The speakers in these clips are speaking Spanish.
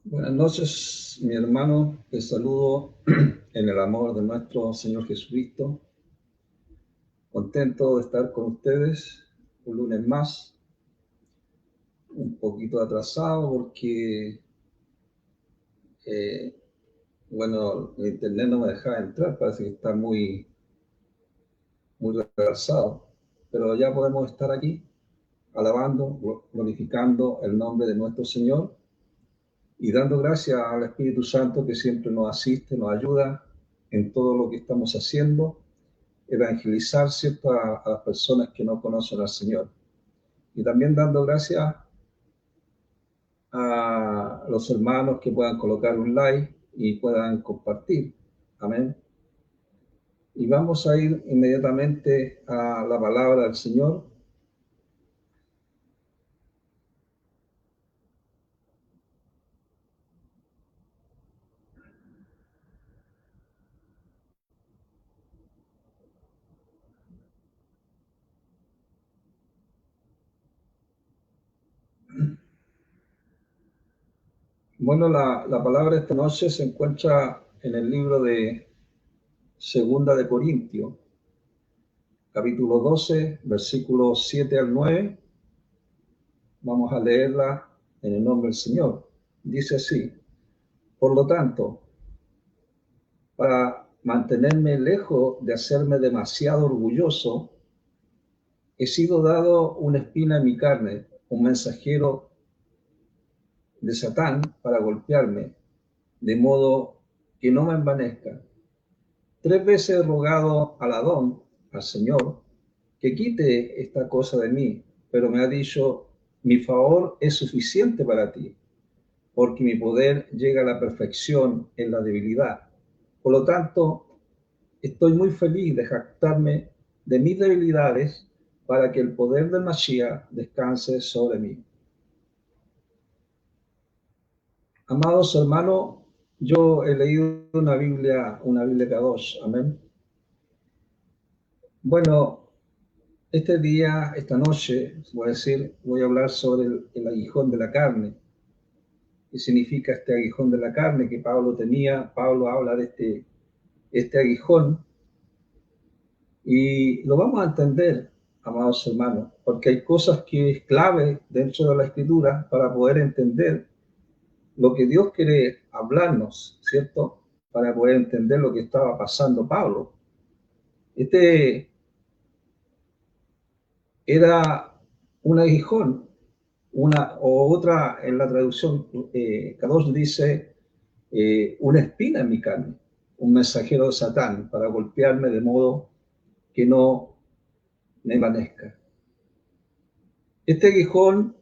Buenas noches, mi hermano. Te saludo en el amor de nuestro Señor Jesucristo. Contento de estar con ustedes un lunes más. Un poquito atrasado porque, eh, el internet no me dejaba entrar. Parece que está muy retrasado. Pero ya podemos estar aquí alabando, glorificando el nombre de nuestro Señor y dando gracias al Espíritu Santo que siempre nos asiste, nos ayuda en todo lo que estamos haciendo, evangelizar, ¿cierto?, a las personas que no conocen al Señor. Y también dando gracias a los hermanos que puedan colocar un like y puedan compartir. Amén. Y vamos a ir inmediatamente a la palabra del Señor. Bueno, la palabra de esta noche se encuentra en el libro de Segunda de Corintios, capítulo 12, versículos 7 al 9. Vamos a leerla en el nombre del Señor. Dice así: por lo tanto, para mantenerme lejos de hacerme demasiado orgulloso, he sido dado una espina en mi carne, un mensajero de Satán para golpearme, de modo que no me envanezca. 3 veces he rogado al Adón, al Señor, que quite esta cosa de mí, pero me ha dicho: mi favor es suficiente para ti, porque mi poder llega a la perfección en la debilidad. Por lo tanto, estoy muy feliz de jactarme de mis debilidades para que el poder del Mashiach descanse sobre mí. Amados hermanos, yo he leído una Biblia Kadosh, amén. Bueno, este día, esta noche, voy a hablar sobre el aguijón de la carne. ¿Qué significa este aguijón de la carne que Pablo tenía? Pablo habla de este aguijón y lo vamos a entender, amados hermanos, porque hay cosas que es clave dentro de la Escritura para poder entender lo que Dios quiere hablarnos, ¿cierto? Para poder entender lo que estaba pasando Pablo. Este era un aguijón, otra en la traducción, Kadosh dice, una espina en mi carne, un mensajero de Satán para golpearme de modo que no me envanezca. Este aguijón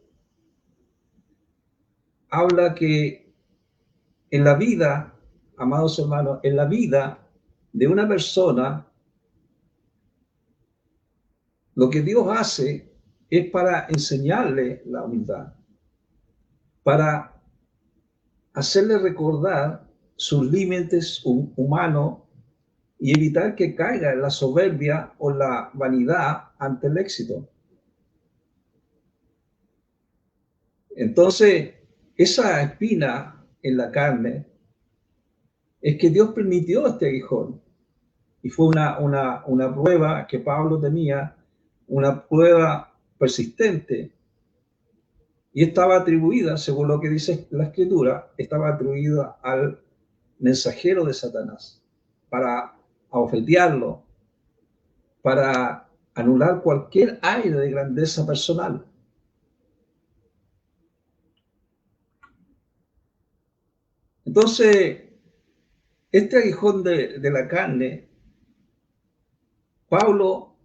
habla que en la vida, amados hermanos, en la vida de una persona, lo que Dios hace es para enseñarle la humildad, para hacerle recordar sus límites humanos y evitar que caiga en la soberbia o la vanidad ante el éxito. Entonces, esa espina en la carne es que Dios permitió este aguijón. Y fue una prueba que Pablo tenía, una prueba persistente. Y estaba atribuida, según lo que dice la Escritura, estaba atribuida al mensajero de Satanás para ofenderlo, para anular cualquier aire de grandeza personal. Entonces, este aguijón de la carne, Pablo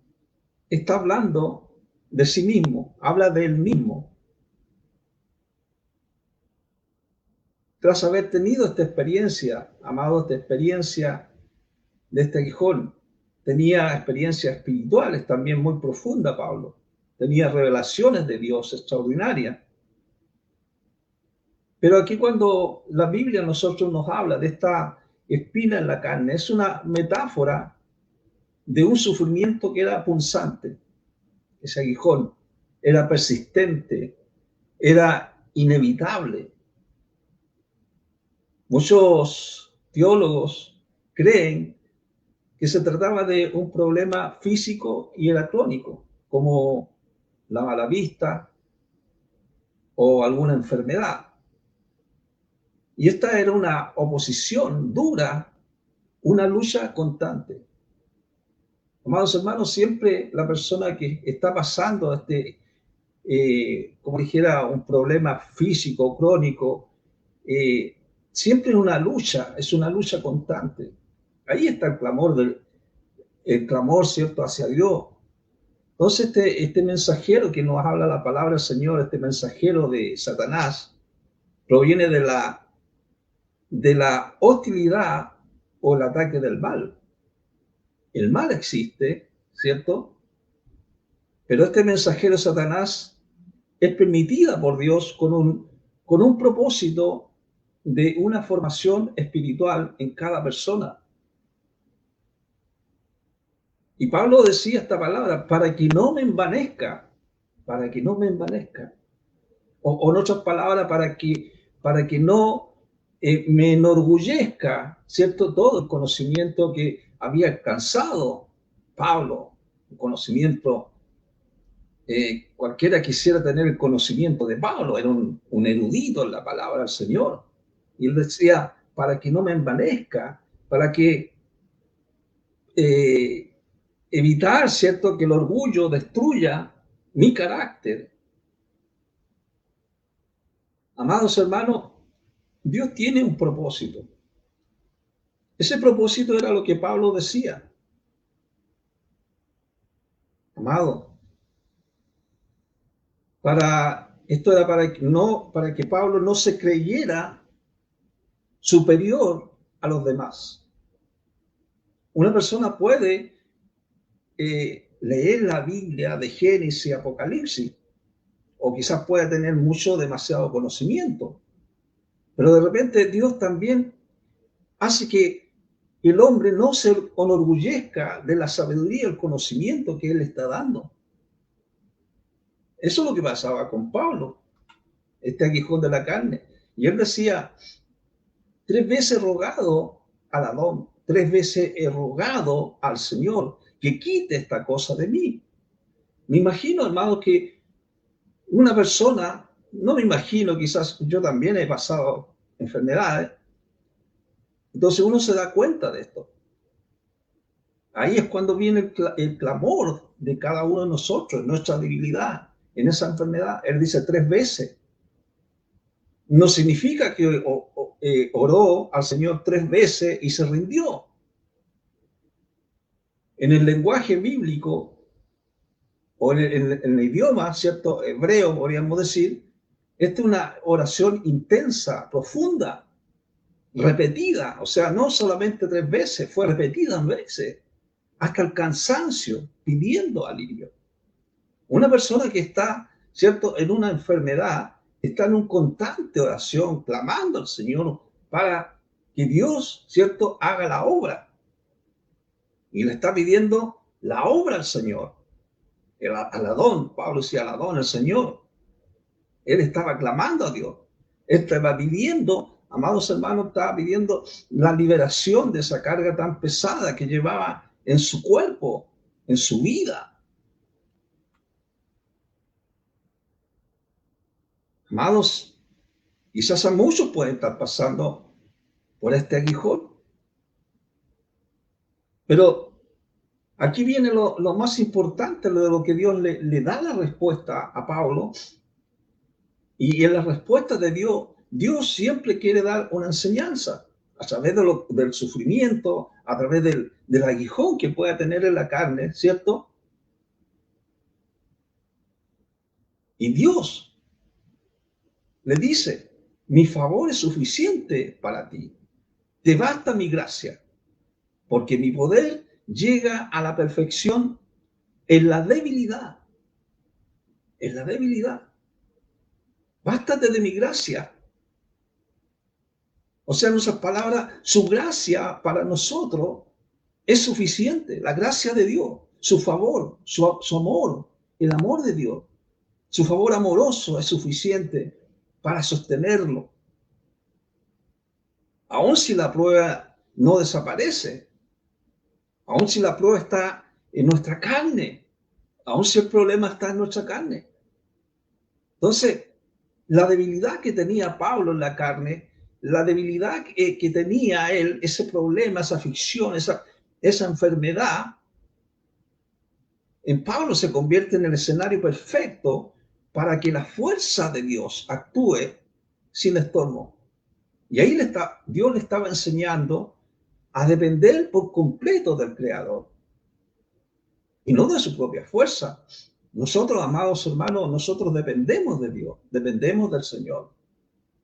está hablando de sí mismo, habla de él mismo. Tras haber tenido esta experiencia, amado, esta experiencia de este aguijón, tenía experiencias espirituales también muy profundas, Pablo. Tenía revelaciones de Dios extraordinarias. Pero aquí cuando la Biblia a nosotros nos habla de esta espina en la carne, es una metáfora de un sufrimiento que era punzante. Ese aguijón era persistente, era inevitable. Muchos teólogos creen que se trataba de un problema físico y era crónico, como la mala vista o alguna enfermedad. Y esta era una oposición dura, una lucha constante. Amados hermanos, siempre la persona que está pasando como dijera, un problema físico, crónico, siempre es una lucha constante. Ahí está el clamor, ¿cierto?, hacia Dios. Entonces, este mensajero que nos habla la palabra del Señor, este mensajero de Satanás, proviene de la hostilidad o el ataque del mal. El mal existe, ¿cierto? Pero este mensajero de Satanás es permitida por Dios con un propósito de una formación espiritual en cada persona. Y Pablo decía esta palabra, para que no me envanezca, para que no me envanezca. O en otras palabras, para que no me enorgullezca, ¿cierto? Todo el conocimiento que había alcanzado Pablo, un conocimiento, cualquiera quisiera tener el conocimiento de Pablo, era un erudito en la palabra del Señor. Y él decía, para que no me envanezca, para que evitar, ¿cierto?, que el orgullo destruya mi carácter. Amados hermanos, Dios tiene un propósito. Ese propósito era lo que Pablo decía. Amado, esto era para que Pablo no se creyera superior a los demás. Una persona puede leer la Biblia de Génesis, Apocalipsis, o quizás pueda tener demasiado conocimiento, pero de repente Dios también hace que el hombre no se enorgullezca de la sabiduría y el conocimiento que él está dando. Eso es lo que pasaba con Pablo, este aguijón de la carne. Y él decía, 3 veces he rogado al Adón, 3 veces he rogado al Señor que quite esta cosa de mí. Me imagino, hermano, que una persona, no me imagino, quizás yo también he pasado enfermedades, entonces uno se da cuenta de esto. Ahí es cuando viene el clamor de cada uno de nosotros, nuestra debilidad en esa enfermedad. Él dice 3 veces. No significa que oró al Señor 3 veces y se rindió. En el lenguaje bíblico, o en el idioma, ¿cierto?, hebreo, podríamos decir, esta es una oración intensa, profunda, repetida. O sea, no solamente 3 veces, fue repetida veces, hasta el cansancio, pidiendo alivio. Una persona que está, ¿cierto?, en una enfermedad, está en una constante oración, clamando al Señor para que Dios, ¿cierto?, haga la obra. Y le está pidiendo la obra al Señor. Al Adón, Pablo decía al Adón, el Señor. Él estaba clamando a Dios. Él estaba pidiendo, amados hermanos, estaba pidiendo la liberación de esa carga tan pesada que llevaba en su cuerpo, en su vida. Amados, quizás a muchos pueden estar pasando por este aguijón. Pero aquí viene lo más importante, de lo que Dios le da la respuesta a Pablo. Y en la respuesta de Dios, Dios siempre quiere dar una enseñanza a través del sufrimiento, a través del aguijón que pueda tener en la carne, ¿cierto? Y Dios le dice, mi favor es suficiente para ti. Te basta mi gracia, porque mi poder llega a la perfección en la debilidad. En la debilidad. Bástate de mi gracia. O sea, en otras palabras, su gracia para nosotros es suficiente. La gracia de Dios, su favor, su amor, el amor de Dios. Su favor amoroso es suficiente para sostenerlo. Aun si la prueba no desaparece, aun si la prueba está en nuestra carne, aun si el problema está en nuestra carne. Entonces, la debilidad que tenía Pablo en la carne, la debilidad que tenía él, ese problema, esa aflicción, esa enfermedad, en Pablo se convierte en el escenario perfecto para que la fuerza de Dios actúe sin estorbo. Y ahí Dios le estaba enseñando a depender por completo del Creador y no de su propia fuerza. Nosotros, amados hermanos, nosotros dependemos de Dios, dependemos del Señor,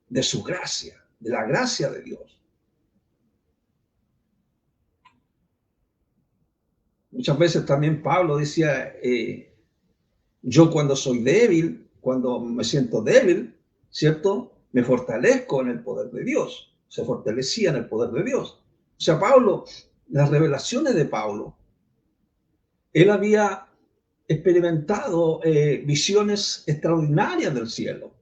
de su gracia, de la gracia de Dios. Muchas veces también Pablo decía, yo cuando soy débil, cuando me siento débil, ¿cierto? Me fortalezco en el poder de Dios. Se fortalecía en el poder de Dios. O sea, Pablo, las revelaciones de Pablo, él había experimentado visiones extraordinarias del cielo,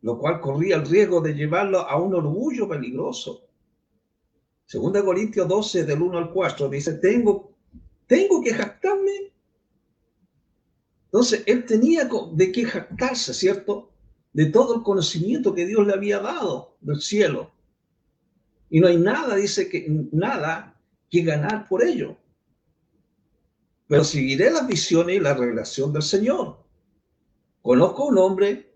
lo cual corría el riesgo de llevarlo a un orgullo peligroso. 2 Corintios 12, del 1 al 4, dice, tengo que jactarme. Entonces, él tenía de qué jactarse, ¿cierto? De todo el conocimiento que Dios le había dado del cielo. Y no hay nada, dice que nada que ganar por ello. Pero seguiré las visiones y la revelación del Señor. Conozco a un hombre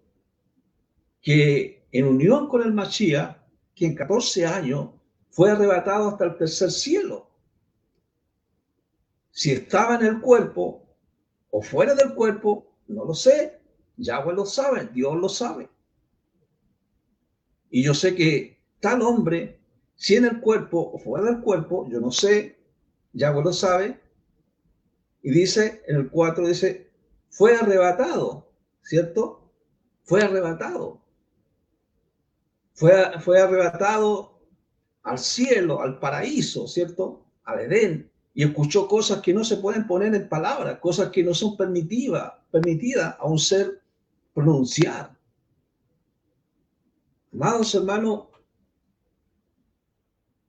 que en unión con el Mashiach, que en 14 años fue arrebatado hasta el tercer cielo. Si estaba en el cuerpo o fuera del cuerpo, no lo sé. Yahweh lo sabe, Dios lo sabe. Y yo sé que tal hombre, si en el cuerpo o fuera del cuerpo, yo no sé, Yahweh lo sabe. Y dice, en el 4 dice, fue arrebatado, ¿cierto? Fue arrebatado. Fue arrebatado al cielo, al paraíso, ¿cierto? Al Edén. Y escuchó cosas que no se pueden poner en palabras, cosas que no son permitidas a un ser pronunciar. Amados hermanos,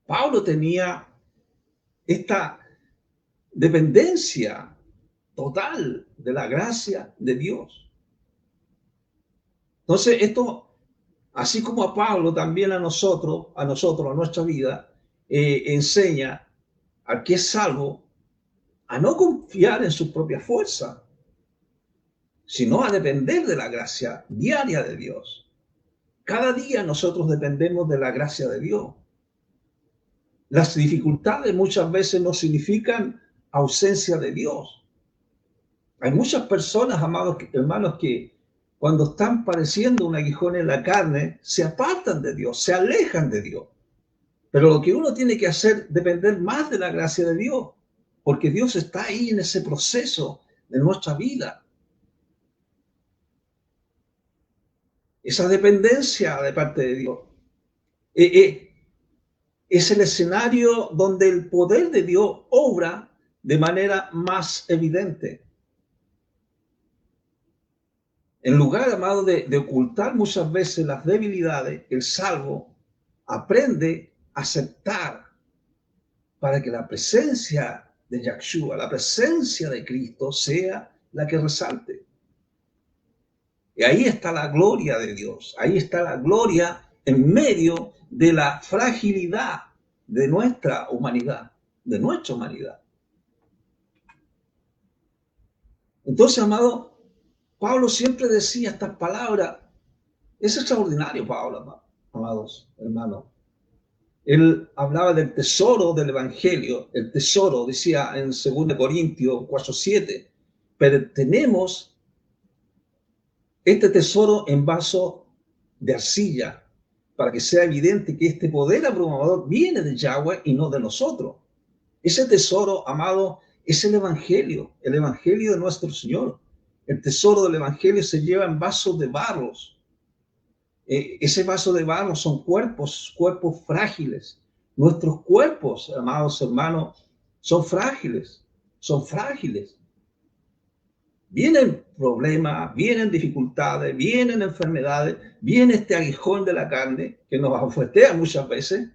Pablo tenía esta dependencia total de la gracia de Dios. Entonces, esto, así como a Pablo, también a nosotros, a nuestra vida, enseña al que es salvo a no confiar en su propia fuerza, sino a depender de la gracia diaria de Dios. Cada día nosotros dependemos de la gracia de Dios. Las dificultades muchas veces no significan ausencia de Dios. Hay muchas personas, amados hermanos, que cuando están padeciendo un aguijón en la carne, se apartan de Dios, se alejan de Dios. Pero lo que uno tiene que hacer es depender más de la gracia de Dios, porque Dios está ahí en ese proceso de nuestra vida. Esa dependencia de parte de Dios es el escenario donde el poder de Dios obra de manera más evidente. En lugar, amado, de ocultar muchas veces las debilidades, el salvo aprende a aceptar para que la presencia de Yahshua, la presencia de Cristo, sea la que resalte. Y ahí está la gloria de Dios, ahí está la gloria en medio de la fragilidad de nuestra humanidad, de nuestra humanidad. Entonces, amado, Pablo siempre decía estas palabras. Es extraordinario, Pablo, amados hermanos. Él hablaba del tesoro del Evangelio. El tesoro, decía en 2 Corintios 4:7, pero tenemos este tesoro en vaso de arcilla, para que sea evidente que este poder abrumador viene de Yahweh y no de nosotros. Ese tesoro, amado, es el Evangelio de nuestro Señor. El tesoro del Evangelio se lleva en vasos de barros. Ese vaso de barro son cuerpos frágiles. Nuestros cuerpos, amados hermanos, son frágiles, son frágiles. Vienen problemas, vienen dificultades, vienen enfermedades, viene este aguijón de la carne que nos afuetea muchas veces.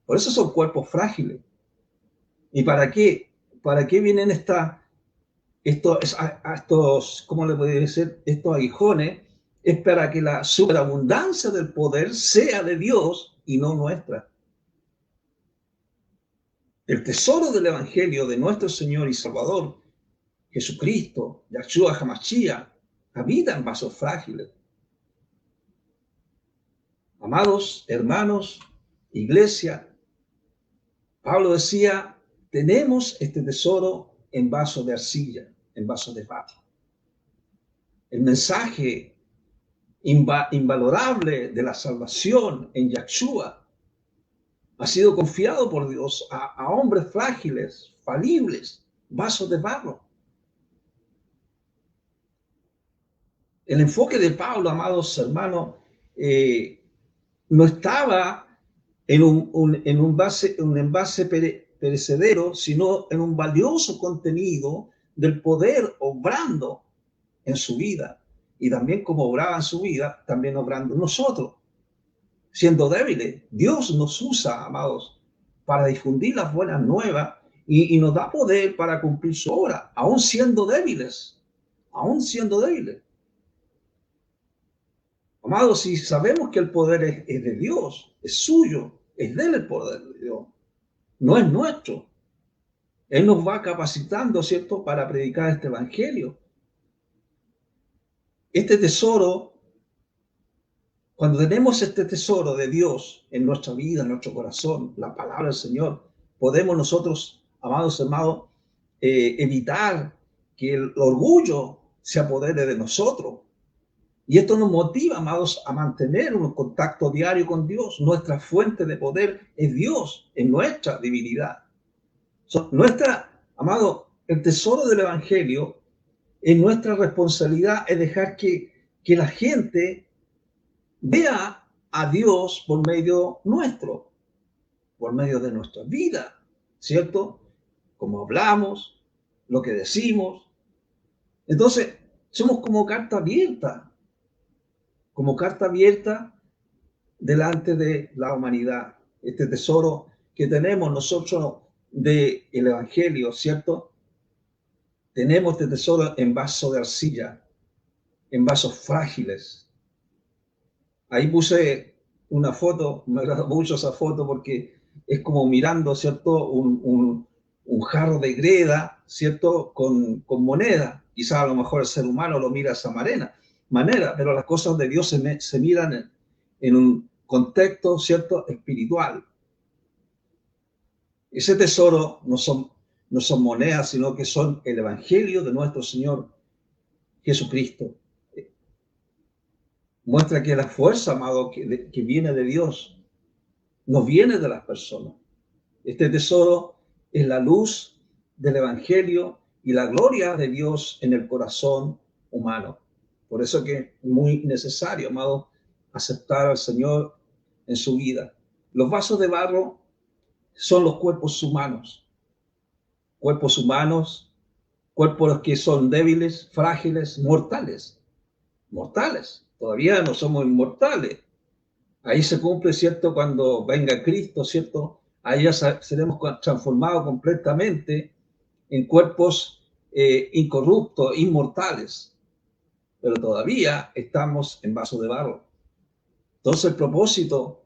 Por eso son cuerpos frágiles. ¿Y para qué? ¿Para qué vienen estos, ¿cómo le puede decir? Estos aguijones? Es para que la superabundancia del poder sea de Dios y no nuestra. El tesoro del Evangelio de nuestro Señor y Salvador, Jesucristo, Yahshua HaMashiach, habita en vasos frágiles. Amados hermanos, iglesia, Pablo decía, tenemos este tesoro en vasos de arcilla, en vasos de barro. El mensaje invalorable de la salvación en Yahshua ha sido confiado por Dios a hombres frágiles, falibles, vasos de barro. El enfoque de Pablo, amados hermanos, no estaba en un envase perecedero, sino en un valioso contenido del poder obrando en su vida. Y también como obraba en su vida, también obrando en nosotros. Siendo débiles, Dios nos usa, amados, para difundir las buenas nuevas y nos da poder para cumplir su obra, aún siendo débiles, aún siendo débiles. Amados, si sabemos que el poder es de Dios, es suyo, es de él el poder de Dios, no es nuestro. Él nos va capacitando, ¿cierto?, para predicar este evangelio. Este tesoro, cuando tenemos este tesoro de Dios en nuestra vida, en nuestro corazón, la palabra del Señor, podemos nosotros, amados hermanos, evitar que el orgullo se apodere de nosotros. Y esto nos motiva, amados, a mantener un contacto diario con Dios. Nuestra fuente de poder es Dios, en nuestra divinidad. Amado, el tesoro del Evangelio, en nuestra responsabilidad es dejar que la gente vea a Dios por medio nuestro, por medio de nuestra vida, ¿cierto? Como hablamos, lo que decimos. Entonces, somos como carta delante de la humanidad. Este tesoro que tenemos nosotros del Evangelio, ¿cierto? Tenemos este tesoro en vaso de arcilla, en vasos frágiles. Ahí puse una foto, me agrada mucho esa foto porque es como mirando, ¿cierto? Un jarro de greda, ¿cierto? Con moneda. Quizás a lo mejor el ser humano lo mira de esa manera, pero las cosas de Dios se miran en un contexto, ¿cierto?, espiritual. Ese tesoro no son monedas, sino que son el Evangelio de nuestro Señor Jesucristo. Muestra que la fuerza, amado, que viene de Dios, no viene de las personas. Este tesoro es la luz del Evangelio y la gloria de Dios en el corazón humano. Por eso que es muy necesario, amado, aceptar al Señor en su vida. Los vasos de barro son los cuerpos humanos. Cuerpos que son débiles, frágiles, mortales. Todavía no somos inmortales. Ahí se cumple, ¿cierto?, cuando venga Cristo, ¿cierto? Ahí ya seremos transformados completamente en cuerpos incorruptos, inmortales. Pero todavía estamos en vaso de barro. Entonces el propósito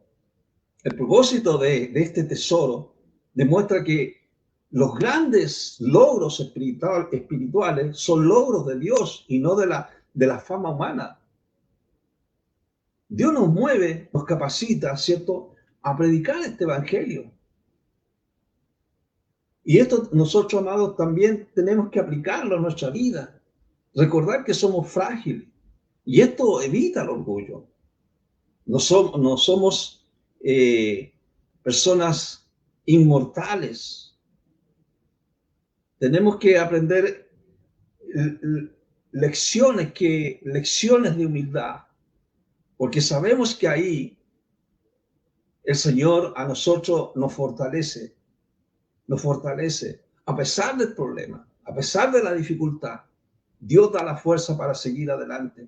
de este tesoro demuestra que los grandes logros espirituales son logros de Dios y no de la fama humana. Dios nos mueve, nos capacita, ¿cierto?, a predicar este evangelio. Y esto nosotros, amados, también tenemos que aplicarlo a nuestra vida. Recordar que somos frágiles. Y esto evita el orgullo. No somos personas inmortales. Tenemos que aprender lecciones de humildad. Porque sabemos que ahí el Señor a nosotros nos fortalece a pesar del problema, a pesar de la dificultad. Dios da la fuerza para seguir adelante.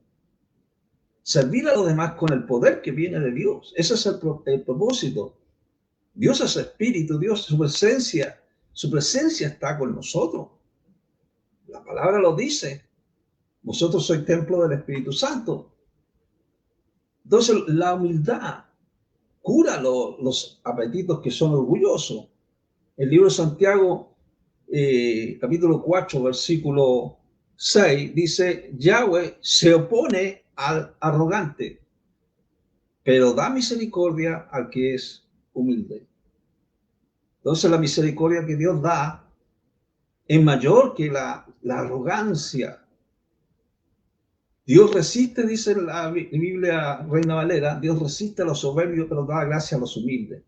Servir a los demás con el poder que viene de Dios. Ese es el propósito. Dios es espíritu, Dios, su presencia está con nosotros. La palabra lo dice. Vosotros sois templo del Espíritu Santo. Entonces, la humildad cura los apetitos que son orgullosos. El libro de Santiago, capítulo 4, versículo 6, dice, Yahweh se opone al arrogante, pero da misericordia al que es humilde. Entonces, la misericordia que Dios da es mayor que la arrogancia. Dios resiste, dice la Biblia Reina Valera, Dios resiste a los soberbios, pero da gracia a los humildes.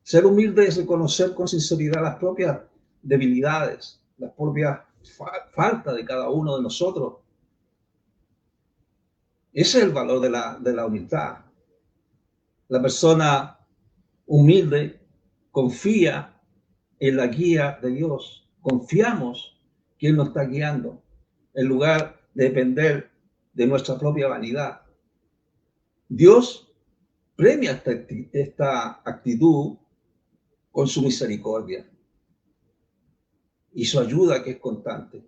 Ser humilde es reconocer con sinceridad las propias debilidades, las propias faltas de cada uno de nosotros. Ese es el valor de la humildad. La persona humilde confía en la guía de Dios. Confiamos que Él nos está guiando, en lugar de depender de nuestra propia vanidad. Dios premia esta actitud con su misericordia y su ayuda que es constante.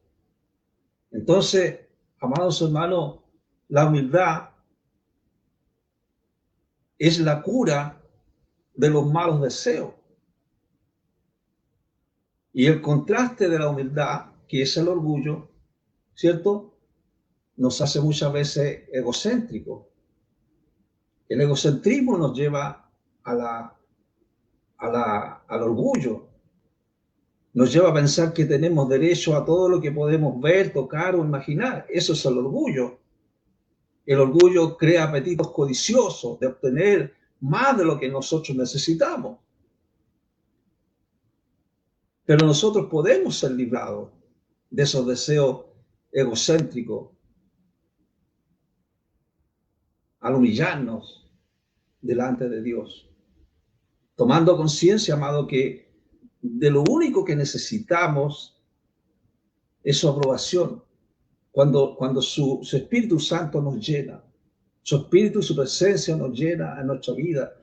Entonces, amados hermanos, la humildad es la cura de los malos deseos. Y el contraste de la humildad, que es el orgullo, ¿cierto?, nos hace muchas veces egocéntricos. El egocentrismo nos lleva al orgullo. Nos lleva a pensar que tenemos derecho a todo lo que podemos ver, tocar o imaginar. Eso es el orgullo. El orgullo crea apetitos codiciosos de obtener más de lo que nosotros necesitamos. Pero nosotros podemos ser librados de esos deseos egocéntricos al humillarnos delante de Dios, tomando conciencia, amado, que de lo único que necesitamos es su aprobación. Cuando su Espíritu Santo nos llena, su Espíritu y su presencia nos llena a nuestra vida,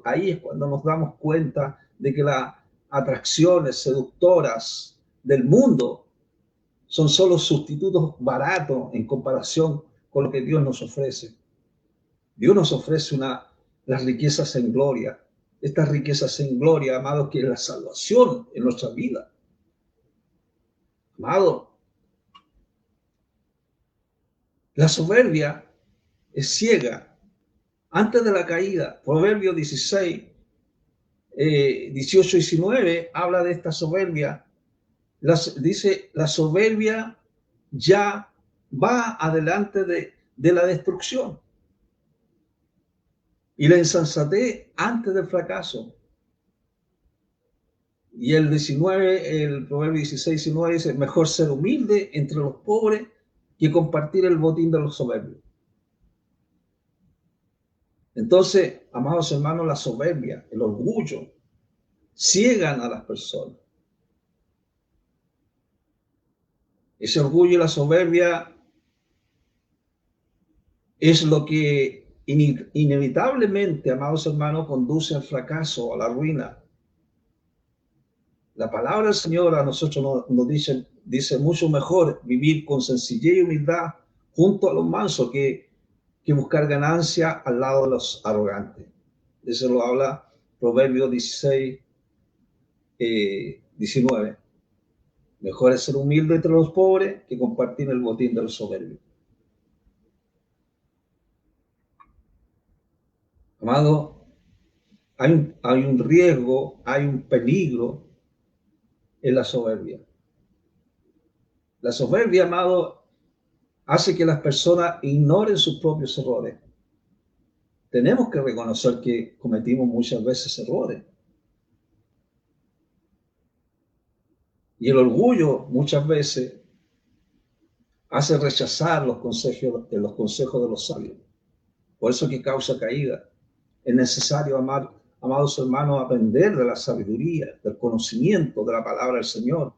ahí es cuando nos damos cuenta de que las atracciones seductoras del mundo son solo sustitutos baratos en comparación con lo que Dios nos ofrece. Dios nos ofrece las riquezas en gloria. Estas riquezas en gloria, amado, que es la salvación en nuestra vida. Amado, la soberbia es ciega. Antes de la caída, Proverbios 16, 18, 19, habla de esta soberbia. Dice, la soberbia ya va adelante de la destrucción. Y la insensatez antes del fracaso. Y el Proverbio 16, 19 dice, mejor ser humilde entre los pobres que compartir el botín de los soberbios. Entonces, amados hermanos, la soberbia, el orgullo, ciegan a las personas. Ese orgullo y la soberbia es lo que inevitablemente, amados hermanos, conduce al fracaso, a la ruina. La palabra del Señor a nosotros nos dice mucho mejor vivir con sencillez y humildad junto a los mansos que buscar ganancia al lado de los arrogantes. Eso lo habla Proverbios 16, 19. Mejor es ser humilde entre los pobres que compartir el botín de los soberbios. Amado, hay un riesgo, hay un peligro en la soberbia. La soberbia, amado, hace que las personas ignoren sus propios errores. Tenemos que reconocer que cometimos muchas veces errores. Y el orgullo muchas veces hace rechazar los consejos de los sabios. Por eso que causa caída. Es necesario, amados hermanos, aprender de la sabiduría, del conocimiento de la palabra del Señor.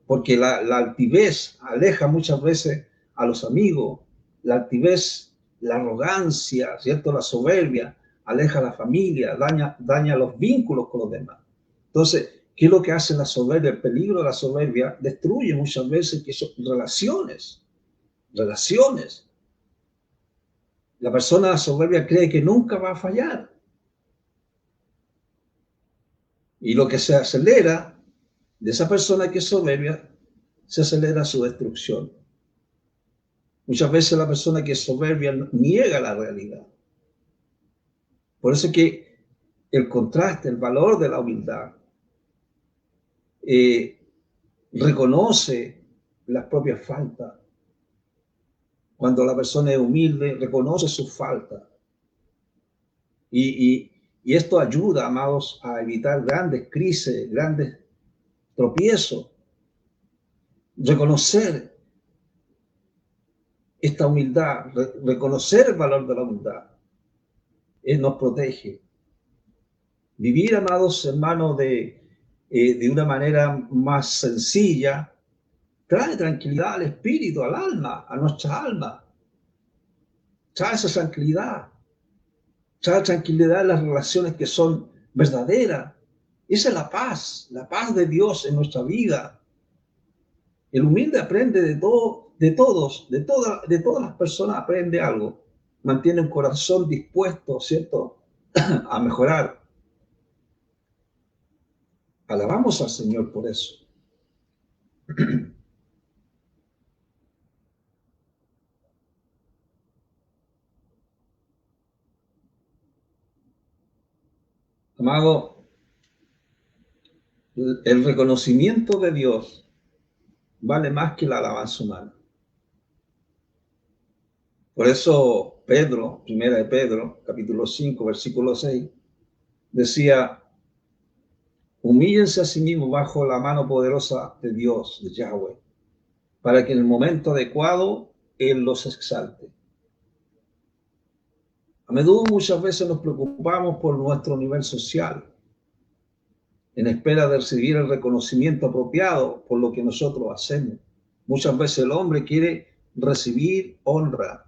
porque la altivez aleja muchas veces a los amigos, la altivez, la arrogancia, ¿cierto? La soberbia aleja a la familia, daña los vínculos con los demás. Entonces, ¿qué es lo que hace la soberbia? El peligro de la soberbia destruye muchas veces que son relaciones. La persona soberbia cree que nunca va a fallar. Y lo que se acelera de esa persona que es soberbia, se acelera su destrucción. Muchas veces la persona que es soberbia niega la realidad. Por eso es que el contraste, el valor de la humildad, reconoce las propias faltas. Cuando la persona es humilde, reconoce sus faltas. Y esto ayuda, amados, a evitar grandes crisis, grandes tropiezos. Reconocer esta humildad, reconocer el valor de la humildad, nos protege. Vivir, amados hermanos, de una manera más sencilla, trae tranquilidad al espíritu, al alma, a nuestra alma. Trae esa tranquilidad. Trae tranquilidad en las relaciones que son verdaderas. Esa es la paz de Dios en nuestra vida. El humilde aprende de todas las personas aprende algo. Mantiene un corazón dispuesto, ¿cierto?, a mejorar. Alabamos al Señor por eso. Amado, el reconocimiento de Dios vale más que la alabanza humana. Por eso Pedro, primera de Pedro, capítulo 5, versículo 6, decía: humíllense a sí mismos bajo la mano poderosa de Dios, de Yahweh, para que en el momento adecuado Él los exalte. A menudo, muchas veces nos preocupamos por nuestro nivel social, en espera de recibir el reconocimiento apropiado por lo que nosotros hacemos. Muchas veces el hombre quiere recibir honra,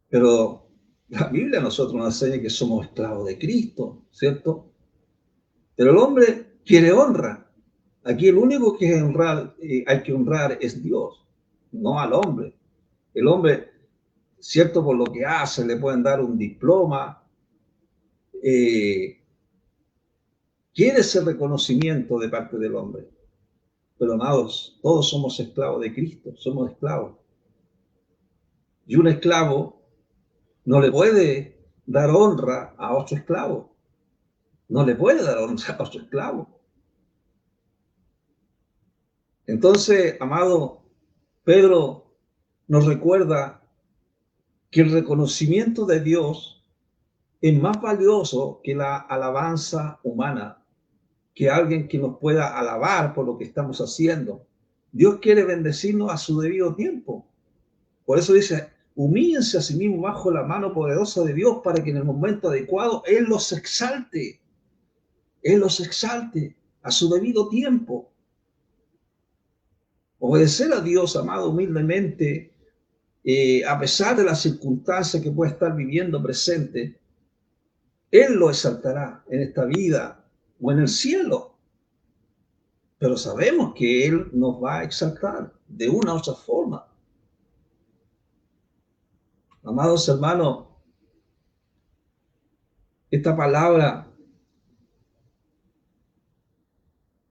pero la Biblia a nosotros nos enseña que somos esclavos de Cristo, ¿cierto? Pero el hombre quiere honra. Aquí el único que hay que honrar es Dios, no al hombre. El hombre, cierto, por lo que hace, le pueden dar un diploma, quiere ese reconocimiento de parte del hombre. Pero amados, todos somos esclavos de Cristo, somos esclavos. Y un esclavo no le puede dar honra a otro esclavo. No le puede dar honra a otro esclavo. Entonces, amado, Pedro nos recuerda que el reconocimiento de Dios es más valioso que la alabanza humana, que alguien que nos pueda alabar por lo que estamos haciendo. Dios quiere bendecirnos a su debido tiempo. Por eso dice: humíllense a sí mismos bajo la mano poderosa de Dios para que en el momento adecuado Él los exalte. Él los exalte a su debido tiempo. Obedecer a Dios, amado, humildemente, a pesar de las circunstancias que pueda estar viviendo presente, Él lo exaltará en esta vida o en el cielo. Pero sabemos que Él nos va a exaltar de una u otra forma. Amados hermanos, esta palabra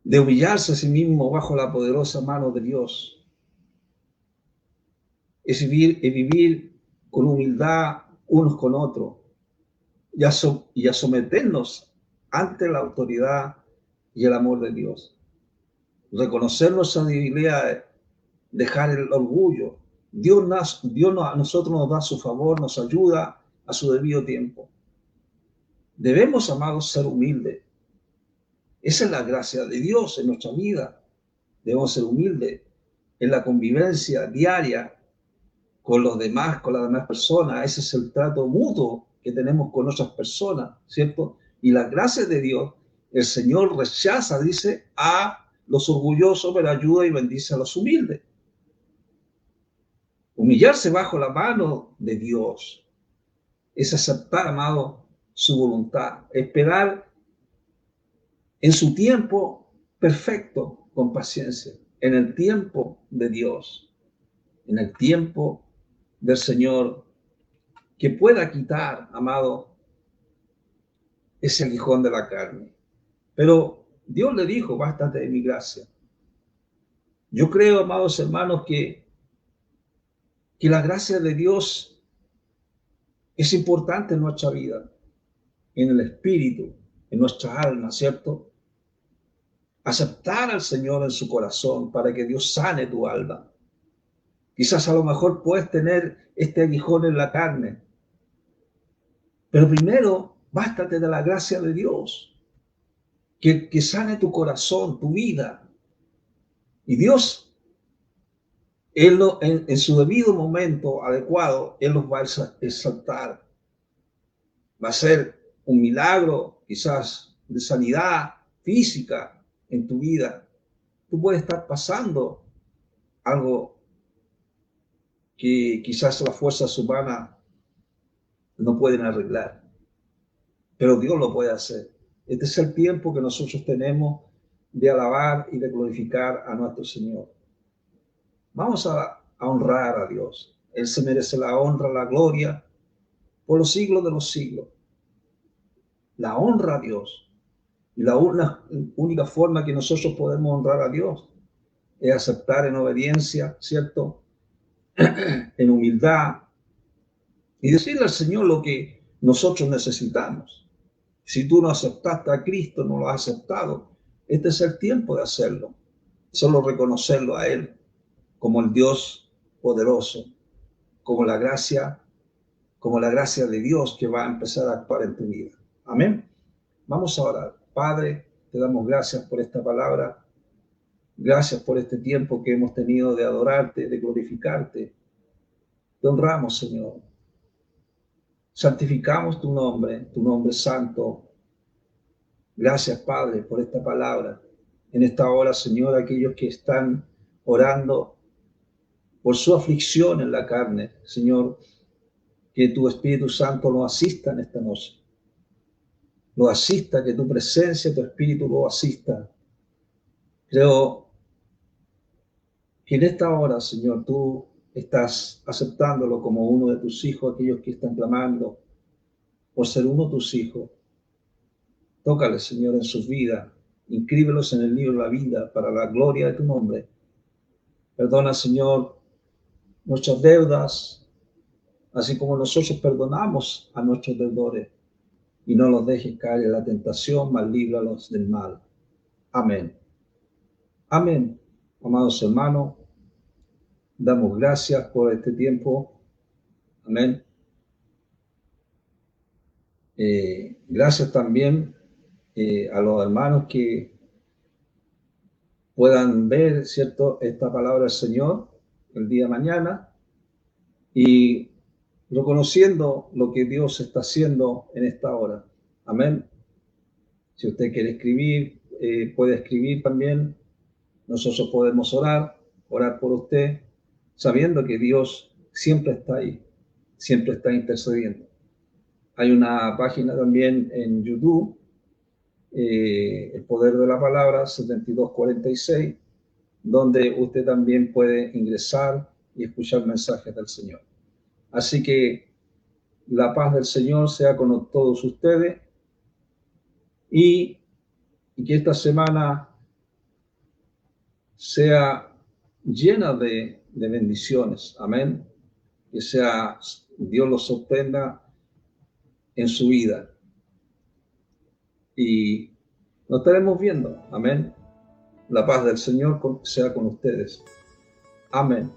de humillarse a sí mismo bajo la poderosa mano de Dios es vivir con humildad unos con otros y a someternos ante la autoridad y el amor de Dios. Reconocer nuestra debilidad, dejar el orgullo. Dios a nosotros nos da su favor, nos ayuda a su debido tiempo. Debemos, amados, ser humildes. Esa es la gracia de Dios en nuestra vida. Debemos ser humildes en la convivencia diaria con los demás, con las demás personas. Ese es el trato mutuo que tenemos con otras personas, ¿cierto? Y la gracia de Dios El Señor rechaza, dice, a los orgullosos, pero ayuda y bendice a los humildes. Humillarse bajo la mano de Dios es aceptar, amado, su voluntad, esperar en su tiempo perfecto, con paciencia, en el tiempo de Dios, en el tiempo del Señor, que pueda quitar, amado, ese aguijón de la carne. Pero Dios le dijo, bástate de mi gracia. Yo creo, amados hermanos, que la gracia de Dios es importante en nuestra vida, en el espíritu, en nuestra alma, ¿cierto? Aceptar al Señor en su corazón para que Dios sane tu alma. Quizás a lo mejor puedes tener este aguijón en la carne, pero primero bástate de la gracia de Dios, que sane tu corazón, tu vida. Y Dios, en su debido momento adecuado, Él los va a exaltar. Va a ser un milagro, quizás, de sanidad física en tu vida. Tú puedes estar pasando algo que quizás las fuerzas humanas no pueden arreglar, pero Dios lo puede hacer. Este es el tiempo que nosotros tenemos de alabar y de glorificar a nuestro Señor. Vamos a honrar a Dios. Él se merece la honra, la gloria, por los siglos de los siglos. La honra a Dios. Y la única forma que nosotros podemos honrar a Dios es aceptar en obediencia, ¿cierto? En humildad, y decirle al Señor lo que nosotros necesitamos. Si tú no aceptaste a Cristo, no lo has aceptado, este es el tiempo de hacerlo. Solo reconocerlo a Él como el Dios poderoso, como la gracia de Dios que va a empezar a actuar en tu vida. Amén. Vamos a orar. Padre, te damos gracias por esta palabra. Gracias por este tiempo que hemos tenido de adorarte, de glorificarte. Te honramos, Señor. Santificamos tu nombre santo. Gracias, Padre, por esta palabra. En esta hora, Señor, aquellos que están orando por su aflicción en la carne, Señor, que tu Espíritu Santo lo asista en esta noche. Lo asista, que tu presencia, tu Espíritu lo asista. Creo que en esta hora, Señor, tú estás aceptándolo como uno de tus hijos, aquellos que están clamando por ser uno de tus hijos. Tócale, Señor, en sus vidas. Inscríbelos en el libro de la vida para la gloria de tu nombre. Perdona, Señor, nuestras deudas, así como nosotros perdonamos a nuestros deudores. Y no los dejes caer en la tentación, mas líbralos del mal. Amén. Amén. Amados hermanos, damos gracias por este tiempo. Amén. Gracias también a los hermanos que puedan ver, ¿cierto?, esta palabra del Señor el día de mañana y reconociendo lo que Dios está haciendo en esta hora. Amén. Si usted quiere escribir, puede escribir también. Nosotros podemos orar por usted, sabiendo que Dios siempre está ahí, siempre está intercediendo. Hay una página también en YouTube, El Poder de la Palabra 7246, donde usted también puede ingresar y escuchar mensajes del Señor. Así que la paz del Señor sea con todos ustedes y que esta semana sea llena de bendiciones. Amén. Que sea Dios los sorprenda en su vida. Y nos estaremos viendo. Amén. La paz del Señor sea con ustedes. Amén.